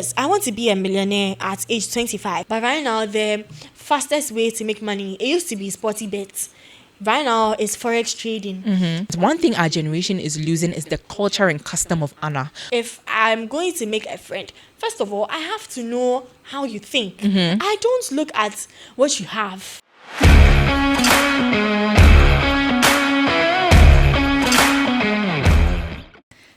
yes, I want to be a millionaire at age 25. But right now, the fastest way to make money, it used to be sporty bets. Right now, it's forex trading. One thing our generation is losing is the culture and custom of honor. If I'm going to make a friend, first of all, I have to know how you think. I don't look at what you have.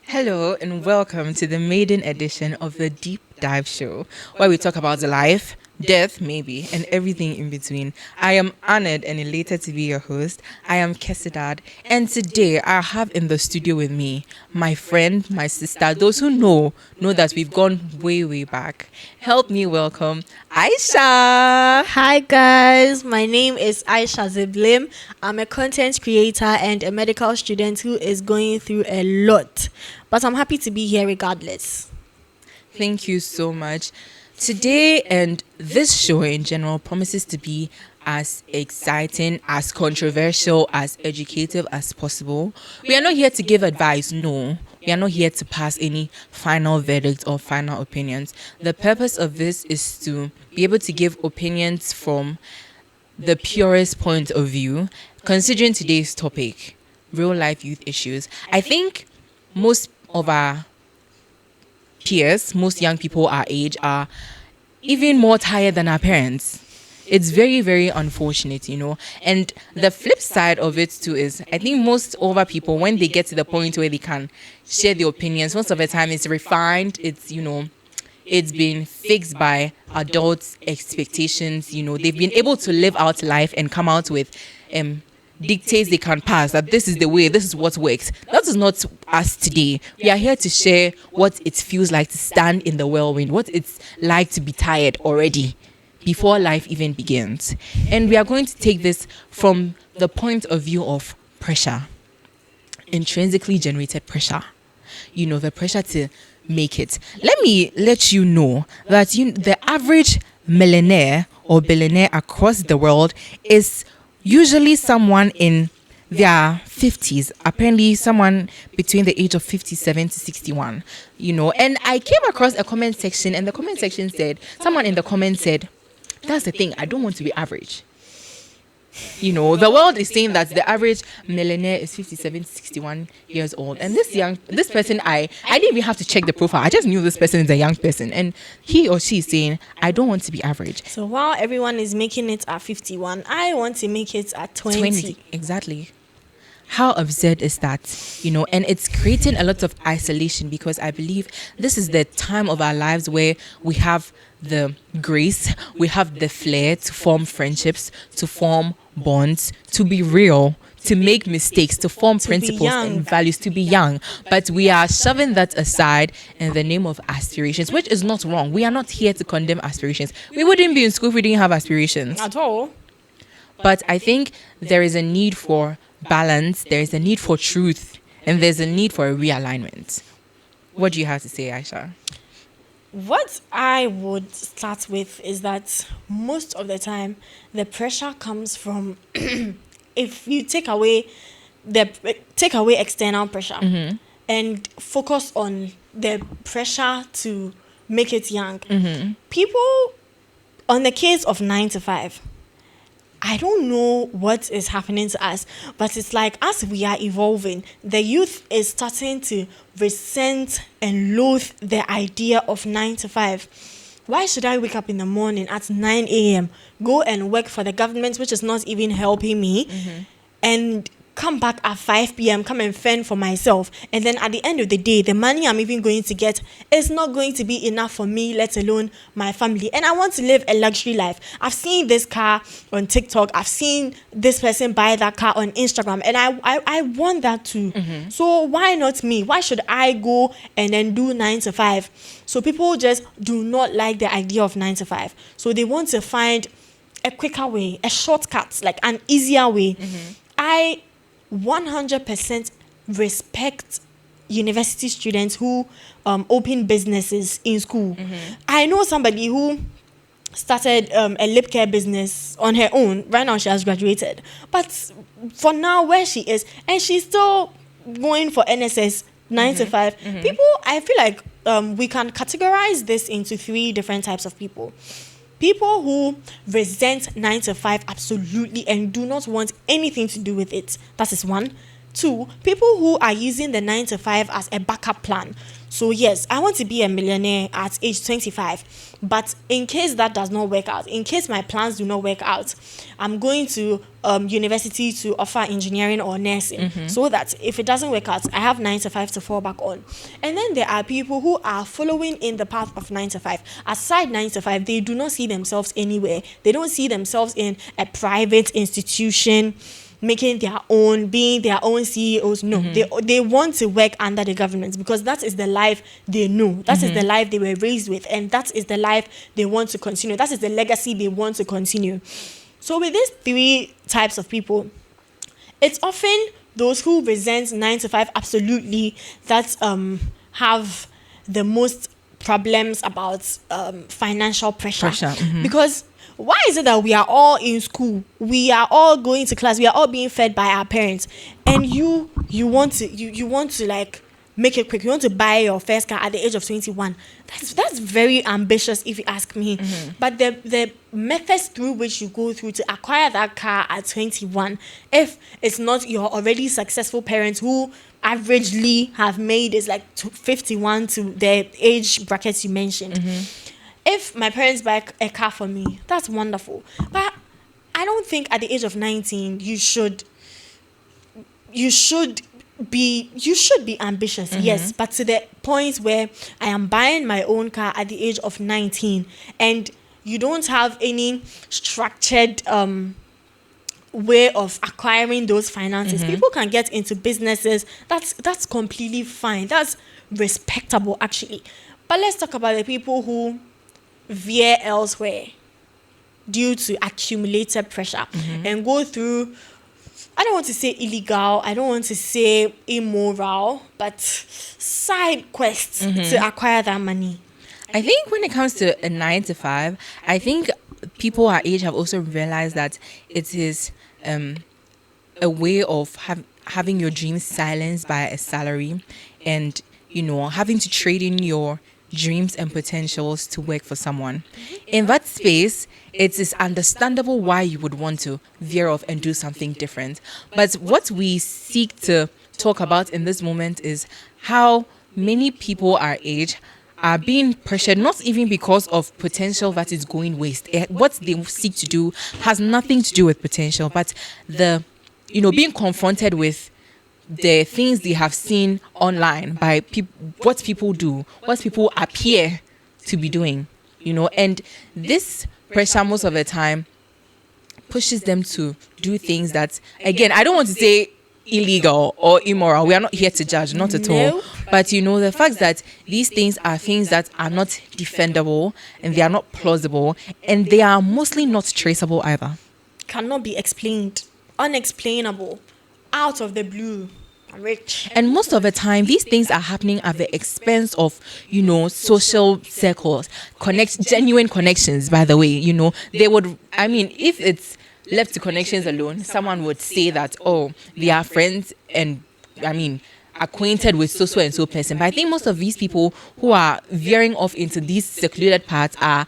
Hello and welcome to the maiden edition of the Deep Dive Show, where we talk about life, death, maybe, and everything in between. I am honored and elated to be your host. I am Kesidad, and today I have in the studio with me my friend, my sister, those who know that we've gone way, way back. Help me welcome Aisha. Hi guys, my name is Aisha Ziblim. I'm a content creator and a medical student who is going through a lot, but I'm happy to be here regardless. Thank you so much. Today and this show in general promises to be as exciting, as controversial, as educative as possible. We are not here to give advice, no. We are not here to pass any final verdict or final opinions. The purpose of this is to be able to give opinions from the purest point of view, considering today's topic, real life youth issues. I think most of our peers, most young people our age are even more tired than our parents. It's very, very unfortunate, And the flip side of it too is I think most older people, when they get to the point where they can share their opinions, most of the time it's refined, it's been fixed by adults' expectations, they've been able to live out life and come out with dictates they can pass, that this is the way, this is what works. That is not us today. We are here to share what it feels like to stand in the whirlwind, what it's like to be tired already before life even begins. And we are going to take this from the point of view of pressure, intrinsically generated pressure, the pressure to make it. Let me let you know that the average millionaire or billionaire across the world is usually someone in their 50s, apparently someone between the age of 57 to 61, And I came across a comment section, and the comment section said, someone in the comment said, that's the thing, I don't want to be average. The world is saying that the average millionaire is 57 to 61 years old. And this person, I didn't even have to check the profile. I just knew this person is a young person. And he or she is saying, I don't want to be average. So while everyone is making it at 51, I want to make it at 20. Exactly. How absurd is that? And it's creating a lot of isolation, because I believe this is the time of our lives where we have the grace, we have the flair to form friendships, to form bonds, to be real, to make mistakes, to form principles and values, to be young. But we are shoving that aside in the name of aspirations, which is not wrong. We are not here to condemn aspirations. We wouldn't be in school if we didn't have aspirations. At all. But I think there is a need for balance, there is a need for truth, and there's a need for a realignment. What do you have to say, Aisha? What I would start with is that most of the time the pressure comes from if you take away external pressure and focus on the pressure to make it young. People, on the case of 9 to 5, I don't know what is happening to us, but it's like as we are evolving, the youth is starting to resent and loathe the idea of 9 to 5. Why should I wake up in the morning at 9 a.m., go and work for the government, which is not even helping me, and come back at 5 p.m., come and fend for myself. And then at the end of the day, the money I'm even going to get is not going to be enough for me, let alone my family. And I want to live a luxury life. I've seen this car on TikTok. I've seen this person buy that car on Instagram. And I want that too. So why not me? Why should I go and then do 9 to 5? So people just do not like the idea of 9 to 5. So they want to find a quicker way, a shortcut, like an easier way. I 100% respect university students who open businesses in school. I know somebody who started a lip care business on her own. Right now she has graduated, but for now where she is, and she's still going for NSS 9 to 5. People, I feel like we can categorize this into 3 different types of people. People who resent 9 to 5 absolutely and do not want anything to do with it. That is 1. 2, people who are using the 9 to 5 as a backup plan. So yes, I want to be a millionaire at age 25, but in case that does not work out, in case my plans do not work out, I'm going to university to offer engineering or nursing, so that if it doesn't work out, I have 9 to 5 to fall back on. And then there are people who are following in the path of 9 to 5. Aside 9 to 5, they do not see themselves anywhere. They don't see themselves in a private institution, making their own, being their own CEOs. No, they want to work under the government because that is the life they know. That is the life they were raised with, and that is the life they want to continue. That is the legacy they want to continue. So with these 3 types of people, it's often those who resent 9 to 5 absolutely that have the most problems about financial pressure. Because why is it that we are all in school, we are all going to class, we are all being fed by our parents, and you want to like make it quick, you want to buy your first car at the age of 21? That's very ambitious if you ask me. But the methods through which you go through to acquire that car at 21, if it's not your already successful parents who averagely have made is like 51 to the age brackets you mentioned. If my parents buy a car for me, that's wonderful. But I don't think at the age of 19 you should be ambitious. Yes, but to the point where I am buying my own car at the age of 19 and you don't have any structured way of acquiring those finances. People can get into businesses. That's completely fine. That's respectable actually. But let's talk about the people who veer elsewhere due to accumulated pressure and go through, I don't want to say illegal, I don't want to say immoral, but side quests to acquire that money. I think when it comes to a 9 to 5, I think people our age have also realized that it is a way of having your dreams silenced by a salary, and having to trade in your dreams and potentials to work for someone. In that space, it is understandable why you would want to veer off and do something different. But what we seek to talk about in this moment is how many people our age are being pressured, not even because of potential that is going waste. What they seek to do has nothing to do with potential, but being confronted with the things they have seen online by what people do, what people appear to be doing, and this pressure most of the time pushes them to do things that, again, I don't want to say illegal or immoral. We are not here to judge, not at all. But the fact that these things that are not defendable and they are not plausible and they are mostly not traceable either. Cannot be explained, unexplainable, out of the blue. Rich. And most of the time, these things are happening at the expense of, social circles, genuine connections, by the way. They would, if it's left to connections alone, someone would say that, oh, they are friends and, acquainted with so and so person. But I think most of these people who are veering off into these secluded paths are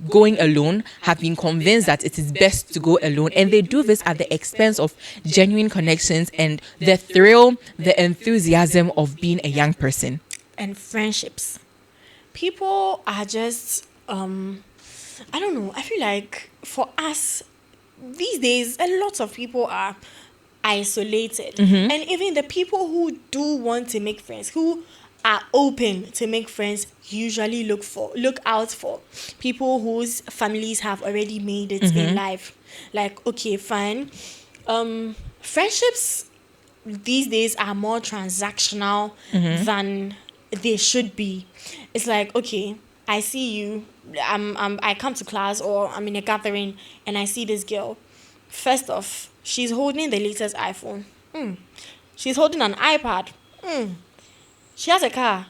going alone, have been convinced that it is best to go alone, and they do this at the expense of genuine connections and the thrill, the enthusiasm of being a young person and friendships. People are just I don't know, I feel like for us these days a lot of people are isolated, and even the people who do want to make friends, who are open to make friends, usually look out for people whose families have already made it in life. Like, okay, fine. Friendships these days are more transactional than they should be. It's like, okay, I see you. I come to class or I'm in a gathering and I see this girl. First off, she's holding the latest iPhone. She's holding an iPad. She has a car.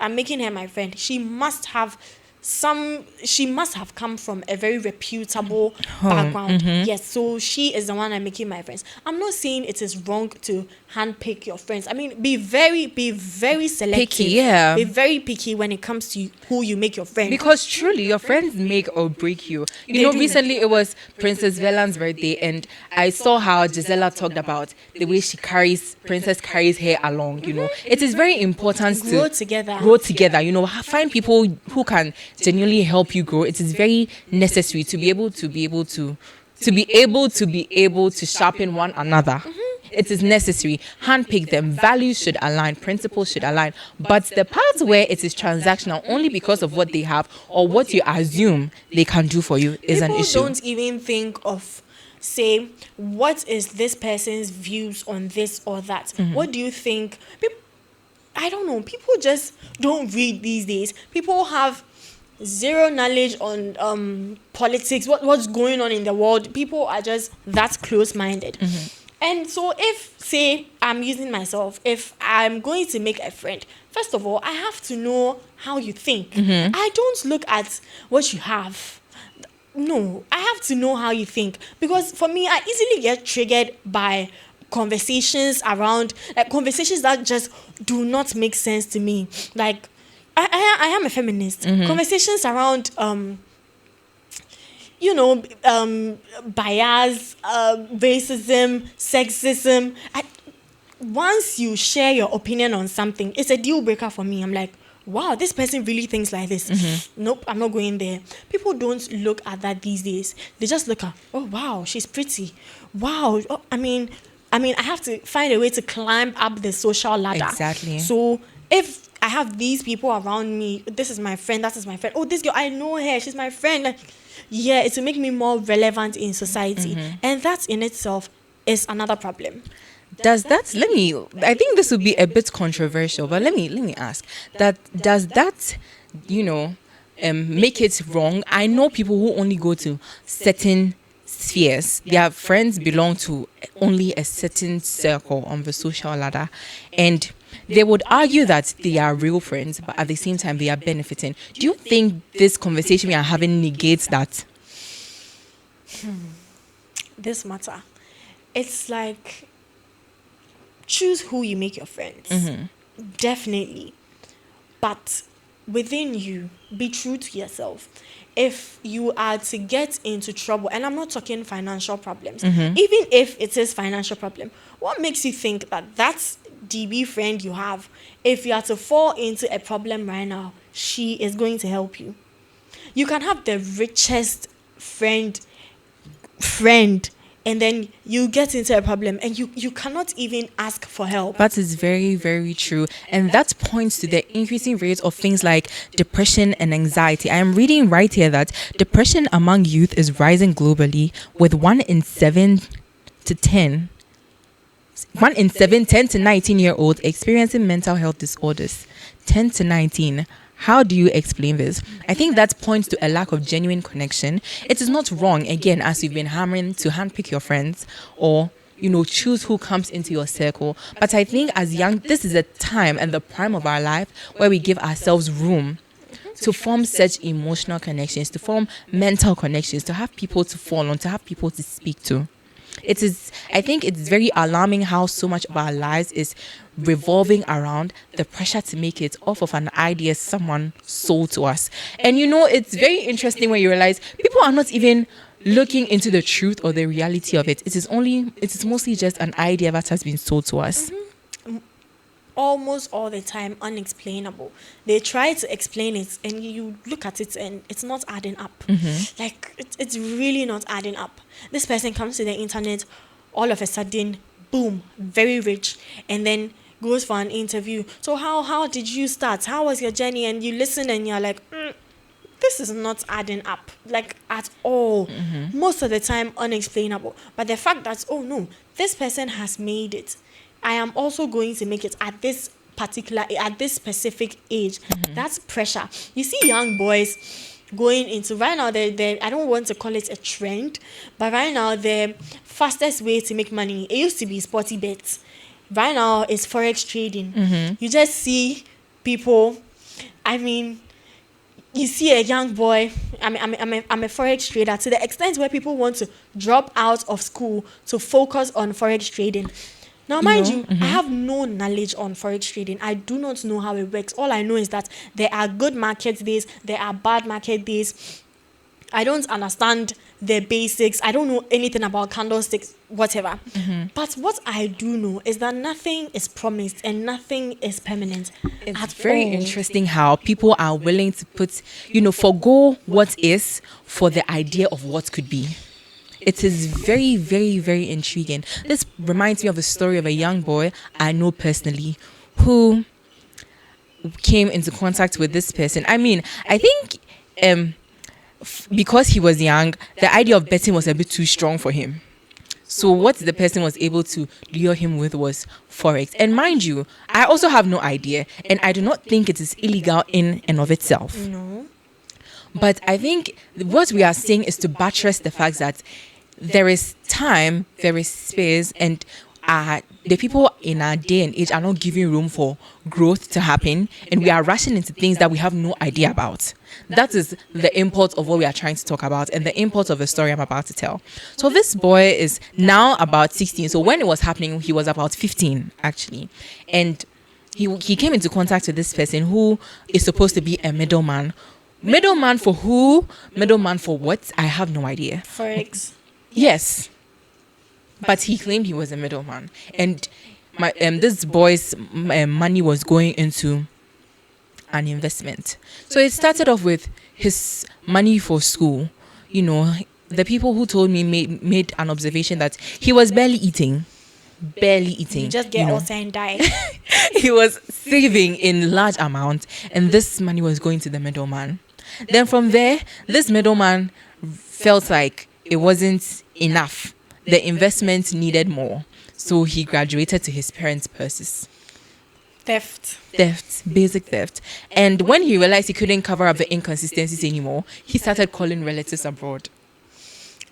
I'm making her my friend. She must have she must have come from a very reputable background. Yes, so she is the one I'm making my friends. I'm not saying it is wrong to handpick your friends. I mean, be very selective. Picky, yeah. Be very picky when it comes to who you make your friends. Because truly, your friends make or break you. You know, do. recently it was Princess Velan's birthday, and I saw how Gisela talked about the way Princess carries her along. You know, it is very important Grow to together. grow together. You know, find people who can genuinely help you grow. It is very necessary to be able to sharpen one another. It is necessary. Handpick them. Values should align. Principles should align. But the part where it is transactional only because of what they have or what you assume they can do for you is an issue. People don't even think of, say, what is this person's views on this or that? What do you think? I don't know. People just don't read these days. People have zero knowledge on politics, what's going on in the world. People are just that close-minded. And so if, say, I'm using myself, if I'm going to make a friend, first of all, I have to know how you think. I don't look at what you have. No, I have to know how you think. Because for me, I easily get triggered by conversations around, like conversations that just do not make sense to me. Like, I am a feminist. Conversations around bias, racism, sexism. Once you share your opinion on something, it's a deal breaker for me. I'm like, wow, this person really thinks like this. Nope, I'm not going there. People don't look at that these days. They just look at, oh wow, she's pretty. Wow, I mean, I have to find a way to climb up the social ladder. Exactly. So if I have these people around me, this is my friend, that is my friend. Oh, this girl, I know her, she's my friend. Like, yeah, it will make me more relevant in society. And that in itself is another problem. I think this would be a bit controversial, but let me ask, does that make it wrong? I know people who only go to certain spheres. Their friends belong to only a certain circle on the social ladder, and they would argue that they are real friends, but at the same time they are benefiting. Do you think this conversation we are having negates that? This matter, it's like, choose who you make your friends. Definitely. But within you, be true to yourself. If you are to get into trouble, and I'm not talking financial problems, even if it is financial problem, what makes you think that that's DB friend you have, if you are to fall into a problem right now, she is going to help you? You can have the richest friend, and then you get into a problem and you cannot even ask for help. That is very, very true. And that points to the increasing rate of things like depression and anxiety. I am reading right here that depression among youth is rising globally, with 1 in 7 10 to 19-year-olds experiencing mental health disorders. 10 to 19. How do you explain this? I think that points to a lack of genuine connection. It is not wrong, again, as we've been hammering, to handpick your friends or, choose who comes into your circle. But I think as young, this is a time and the prime of our life where we give ourselves room to form such emotional connections, to form mental connections, to have people to fall on, to have people to speak to. I think it's very alarming how so much of our lives is revolving around the pressure to make it off of an idea someone sold to us. And it's very interesting when you realize people are not even looking into the truth or the reality of it. It is mostly just an idea that has been sold to us. Almost all the time unexplainable. They try to explain it and you look at it and it's not adding up. Like it's really not adding up. This person comes to the internet, all of a sudden, boom, very rich, and then goes for an interview. So how did you start? How was your journey? And you listen and you're like, this is not adding up, like at all. Most of the time unexplainable. But the fact that, oh no, this person has made it, I am also going to make it at this specific age. That's pressure. You see young boys going into, right now, I don't want to call it a trend, but right now the fastest way to make money, it used to be sporty bets. Right now it's forex trading. You just see people, you see a young boy, I'm a forex trader, to the extent where people want to drop out of school to focus on forex trading. Now, mind you, I have no knowledge on forex trading. I do not know how it works. All I know is that there are good market days, there are bad market days. I don't understand the basics. I don't know anything about candlesticks, whatever. But what I do know is that nothing is promised and nothing is permanent. It's very interesting how people are willing to forgo what is for the idea of what could be. It is very, very, very intriguing. This reminds me of a story of a young boy I know personally who came into contact with this person. I mean, I think because he was young, the idea of betting was a bit too strong for him. So what the person was able to lure him with was forex. And mind you, I also have no idea, and I do not think it is illegal in and of itself. No. But I think what we are saying is to buttress the fact that there is time, there is space, and the people in our day and age are not giving room for growth to happen, and we are rushing into things that we have no idea about. That is the import of what we are trying to talk about and the import of the story I'm about to tell. So this boy is now about 16. So when it was happening, he was about 15, actually. And he came into contact with this person who is supposed to be a middleman. Middleman for who? Middleman for what? I have no idea. Forex. Yes. But he claimed he was a middleman. And this boy's money was going into an investment. So it started off with his money for school. You know, the people who told me made an observation that he was barely eating. You just get ulcer and die. He was saving in large amounts, and this money was going to the middleman. Then from there, this middleman felt like it wasn't enough. The investment needed more. So he graduated to his parents' purses. Theft, basic theft. And when he realized he couldn't cover up the inconsistencies anymore, he started calling relatives abroad.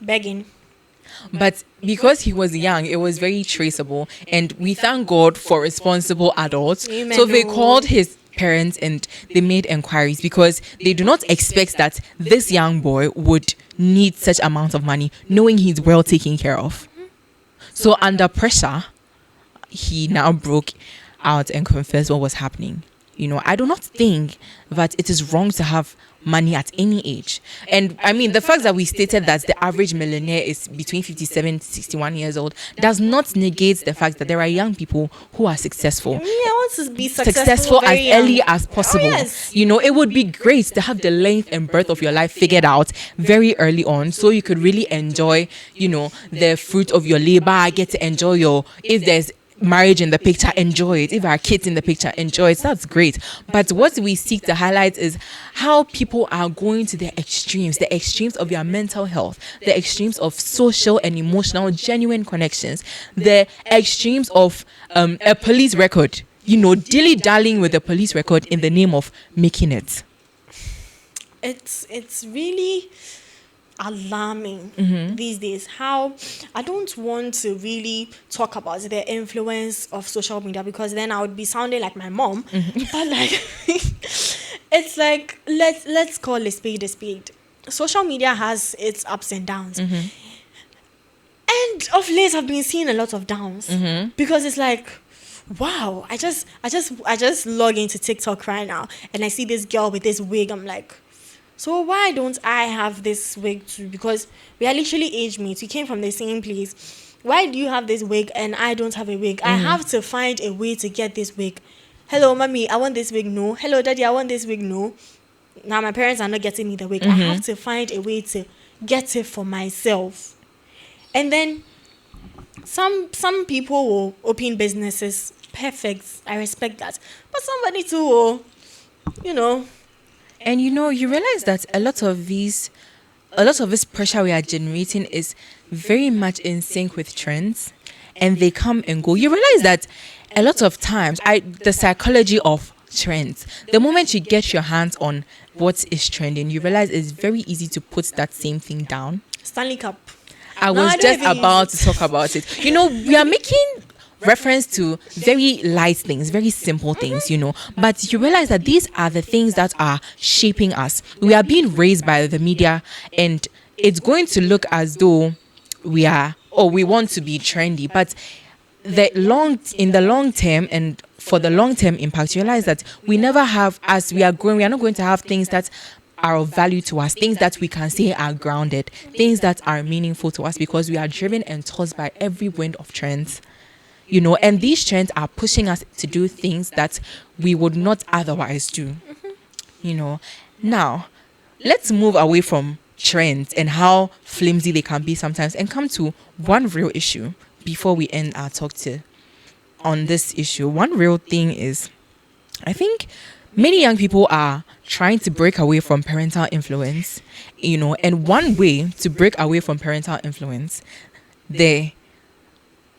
Begging. But because he was young, it was very traceable. And we thank God for responsible adults. Amen. So they called his parents and they made inquiries because they do not expect that this young boy would need such amount of money, knowing he's well taken care of. So under pressure, he now broke out and confessed what was happening. You know, I do not think that it is wrong to have money at any age. And I mean, the fact that we stated that the average millionaire is between 57 to 61 years old does not negate the fact that there are young people who are successful. I want to be successful as early as possible. Yes. You know, it would be great to have the length and breadth of your life figured out very early on, so you could really enjoy, you know, the fruit of your labor, get to enjoy if there's marriage in the picture, enjoy it. If there are kids in the picture, enjoy it. That's great. But what we seek to highlight is how people are going to the extremes of their mental health, the extremes of social and emotional genuine connections, the extremes of a police record, you know, dilly-dallying with the police record in the name of making it. It's really alarming these days how I don't want to really talk about the influence of social media, because then I would be sounding like my mom. But like it's like let's call a spade a spade. Social media has its ups and downs. And of late I've been seeing a lot of downs because it's like, wow, I just log into TikTok right now and I see this girl with this wig. I'm like, so why don't I have this wig too? Because we are literally age mates. We came from the same place. Why do you have this wig and I don't have a wig? I have to find a way to get this wig. Hello, mommy, I want this wig. No. Hello, daddy, I want this wig. No. Now my parents are not getting me the wig. I have to find a way to get it for myself. And then some people will open businesses. Perfect. I respect that. But somebody too will, you know. And you know, you realize that a lot of this pressure we are generating is very much in sync with trends, and they come and go. You realize that a lot of times, the psychology of trends, the moment you get your hands on what is trending, you realize it's very easy to put that same thing down. Stanley Cup. I was just about to talk about it. You know, we are making reference to very light things, very simple things, but you realize that these are the things that are shaping us. We are being raised by the media, and it's going to look as though we want to be trendy, but in the long term, and for the long term impact, you realize that we never have, as we are growing, we are not going to have things that are of value to us, things that we can say are grounded, things that are meaningful to us, because we are driven and tossed by every wind of trends, and these trends are pushing us to do things that we would not otherwise do. Now let's move away from trends and how flimsy they can be sometimes, and come to one real issue before we end our talk on this issue. One real thing is, I think many young people are trying to break away from parental influence, and one way to break away from parental influence, the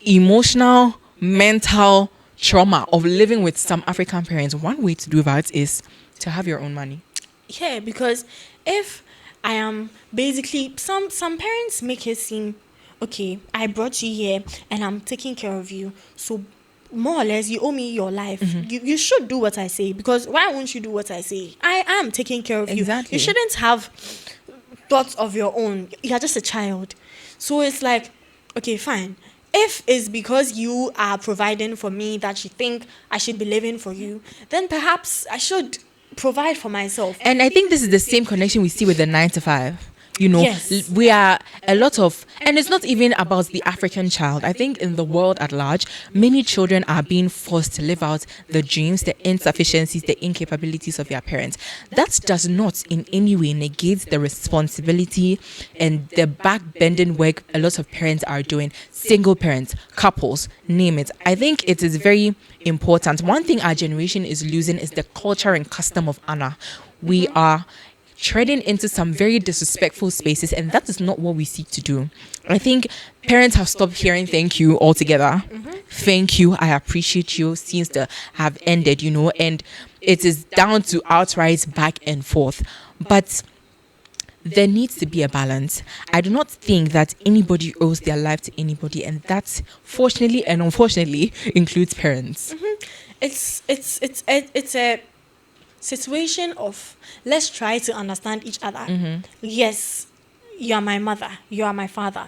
emotional, mental trauma of living with some African parents, one way to do that is to have your own money. Yeah, because if I am basically, some parents make it seem, okay, I brought you here and I'm taking care of you, so more or less you owe me your life. You should do what I say, because why won't you do what I say? I am taking care of Exactly. you shouldn't have thoughts of your own. You're just a child. So it's like, okay, fine, if it's because you are providing for me that you think I should be living for you, then perhaps I should provide for myself. And I think this is the same connection we see with the 9 to 5. Yes. We are a lot of, and it's not even about the African child. I think in the world at large, many children are being forced to live out the dreams, the insufficiencies, the incapabilities of their parents. That does not in any way negate the responsibility and the backbending work a lot of parents are doing. Single parents, couples, name it. I think it is very important. One thing our generation is losing is the culture and custom of honor. We are treading into some very disrespectful spaces, and that is not what we seek to do. I think parents have stopped hearing thank you altogether. Thank you, I appreciate you, seems to have ended, and it is down to outright back and forth. But there needs to be a balance. I do not think that anybody owes their life to anybody, and that, fortunately and unfortunately, includes parents. It's a situation of, let's try to understand each other. Yes, you are my mother, you are my father.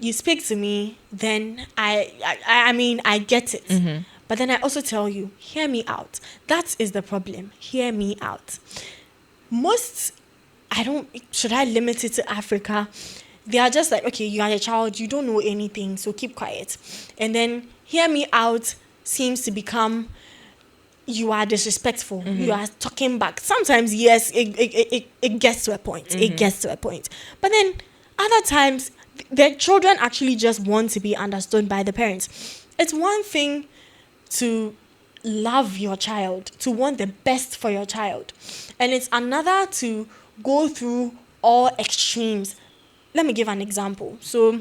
You speak to me, then I mean, I get it. But then I also tell you, hear me out. That is the problem. Hear me out. Should I limit it to Africa? They are just like, okay, you are a child, you don't know anything, so keep quiet. And then hear me out seems to become, you are disrespectful. You are talking back. Sometimes, yes, it gets to a point. It gets to a point. But then other times, the children actually just want to be understood by the parents. It's one thing to love your child, to want the best for your child. And it's another to go through all extremes. Let me give an example. So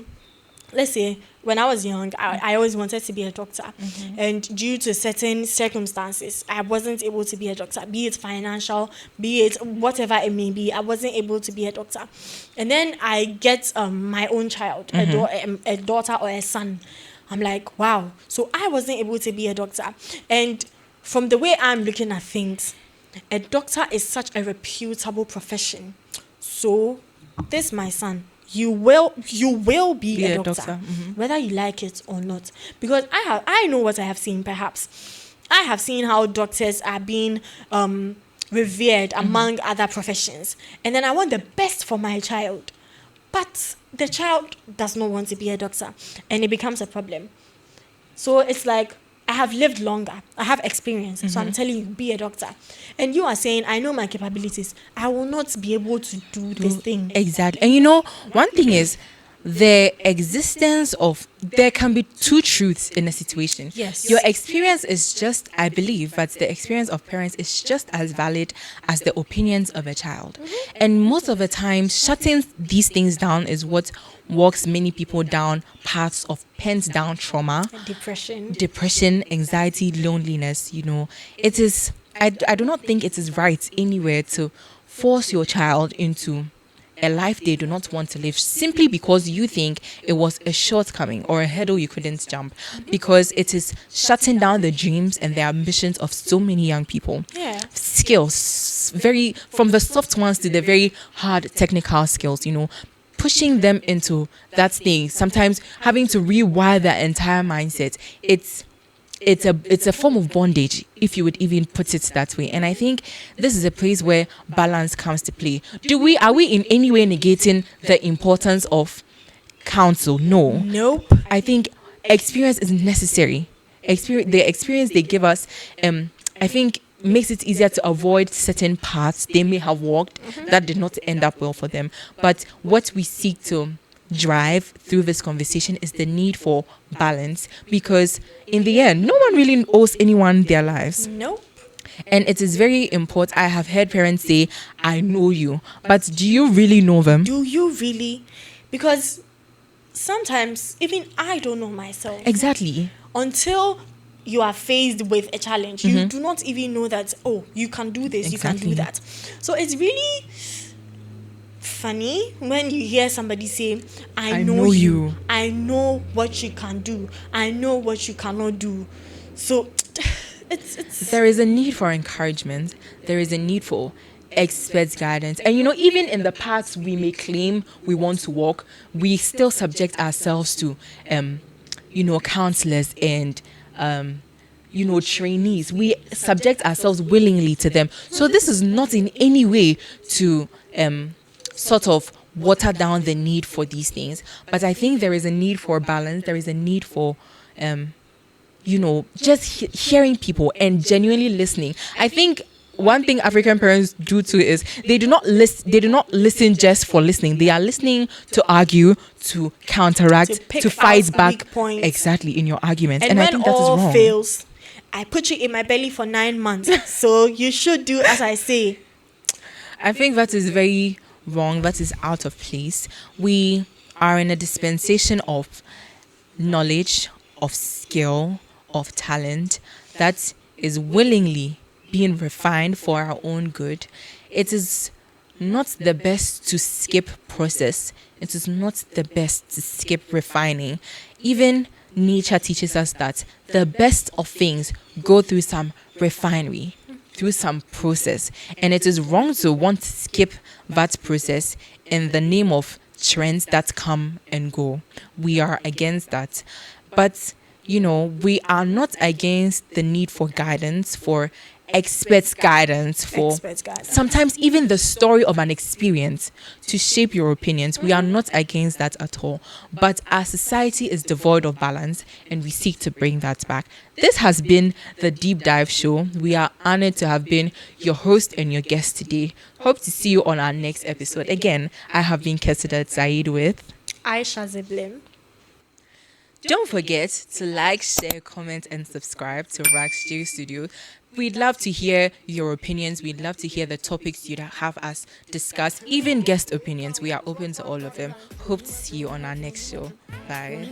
let's say when I was young, I always wanted to be a doctor. And due to certain circumstances, I wasn't able to be a doctor, be it financial, be it whatever it may be. I wasn't able to be a doctor. And then I get my own child, a daughter or a son. I'm like, wow. So I wasn't able to be a doctor. And from the way I'm looking at things, a doctor is such a reputable profession. So this, my son, you will be a doctor. Whether you like it or not. Because I know what I have seen. Perhaps I have seen how doctors are being revered among other professions, and then I want the best for my child, but the child does not want to be a doctor, and it becomes a problem. So it's like, I have lived longer. I have experience. So I'm telling you, be a doctor. And you are saying, I know my capabilities. I will not be able to do this thing. Exactly. And one thing is, the existence of, there can be two truths in a situation. Yes. Your experience is just, I believe that the experience of parents is just as valid as the opinions of a child. And most of the time, shutting these things down is what walks many people down paths of pent down trauma, depression, anxiety, loneliness. It is, I do not think it is right anywhere to force your child into a life they do not want to live simply because you think it was a shortcoming or a hurdle you couldn't jump, because it is shutting down the dreams and the ambitions of so many young people. Yeah. Skills, very from the soft ones to the very hard technical skills, pushing them into that thing, sometimes having to rewire their entire mindset. It's a form of bondage, if you would even put it that way. And I think this is a place where balance comes to play. Are we in any way negating the importance of counsel? No. Nope. I think experience is necessary. The experience they give us, I think, makes it easier to avoid certain paths they may have walked that did not end up well for them. But what we seek to drive through this conversation is the need for balance, because in the end, no one really owes anyone their lives. Nope. And it is very important. I have heard parents say, I know you, but do you really know them? Do you really? Because sometimes even I don't know myself. Exactly. Until you are faced with a challenge, you do not even know that, oh, you can do this, you can do that. So it's really funny when you hear somebody say, I know you. I know what you can do. I know what you cannot do. So it's there is a need for encouragement. There is a need for expert guidance. And even in the paths we may claim we want to walk, we still subject ourselves to counselors and trainees. We subject ourselves willingly to them. So this is not in any way to sort of water down the need for these things. But I think there is a need for balance. There is a need for just hearing people and genuinely listening. I think one thing African parents do too is they do not listen just for listening. They are listening to argue, to counteract, to fight back exactly in your argument. And I think that is wrong. When all fails, I put you in my belly for 9 months. So you should do as I say. I think that is very wrong. That is out of place. We are in a dispensation of knowledge, of skill, of talent that is willingly being refined for our own good. It is not the best to skip process. It is not the best to skip refining. Even nature teaches us that the best of things go through some refinery, through some process. And it is wrong to want to skip that process in the name of trends that come and go. We are against that. But, we are not against the need for guidance, for expert guidance, for sometimes even the story of an experience to shape your opinions. We are not against that at all. But our society is devoid of balance, and we seek to bring that back. This has been the Deep Dive Show. We are honored to have been your host and your guest today. Hope to see you on our next episode. Again, I have been Kesidat Said with Aisha Ziblim. Don't forget to like, share, comment, and subscribe to Rags J Studio. We'd love to hear your opinions. We'd love to hear the topics you'd have us discuss, even guest opinions. We are open to all of them. Hope to see you on our next show. Bye.